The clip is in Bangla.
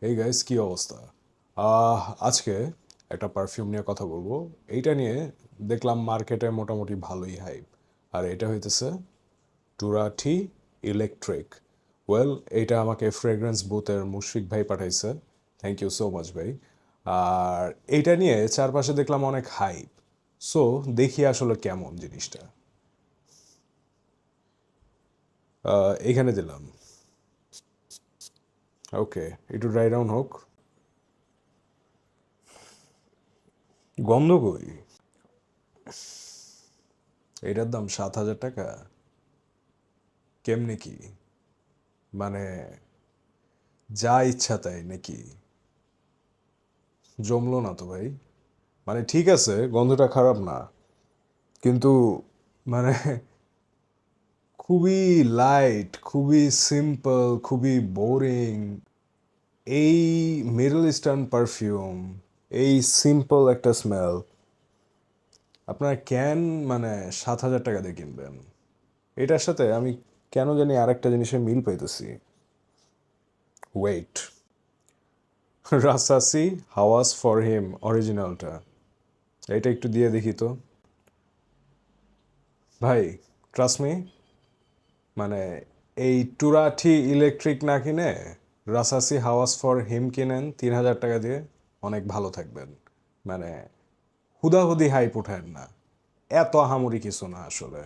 এই গাইস কি অবস্থা? আজকে একটা পারফিউম নিয়ে কথা বলবো। এইটা নিয়ে দেখলাম মার্কেটে মোটামুটি ভালোই হাইপ। আর এটা হইতেছে টুরাটি ইলেকট্রিক। ওয়েল, এইটা আমাকে ফ্রেগ্রেন্স বুথের মুশফিক ভাই পাঠাইছে। থ্যাংক ইউ সো মাচ ভাই। আর এইটা নিয়ে চারপাশে দেখলাম অনেক হাইপ। সো দেখি আসলে কেমন জিনিসটা। এইখানে দিলাম। ওকে, একটু ড্রাই ডাউন হোক। গন্ধ কই? এটার দাম 7,000 টাকা। কেমনে কি? মানে যা ইচ্ছা তাই নাকি? জমলো না তো ভাই। মানে ঠিক আছে, গন্ধটা খারাপ না, কিন্তু মানে খুবই লাইট, খুবই সিম্পল, খুবই বোরিং। এই মিডল ইস্টার্ন পারফিউম, এই সিম্পল একটা স্মেল, আপনার ক্যান মানে 7,000 টাকা দিয়ে কিনবেন? এটার সাথে আমি কেন জানি আরেকটা জিনিসের মিল পাইতেছি। ওয়েট, রাসাসি হাওয়াস ফর হিম অরিজিনালটা, এটা একটু দিয়ে দেখি তো ভাই। ট্রাস্ট মি, মানে এই টুরাঠি ইলেকট্রিক না কিনে রাসাসি হাওয়াস ফর হিম কিনেন 3,000 টাকা দিয়ে, অনেক ভালো থাকবেন। মানে হুদাহুদি হাইপ উঠায়েন না, এত আহামরি কিছু না আসলে।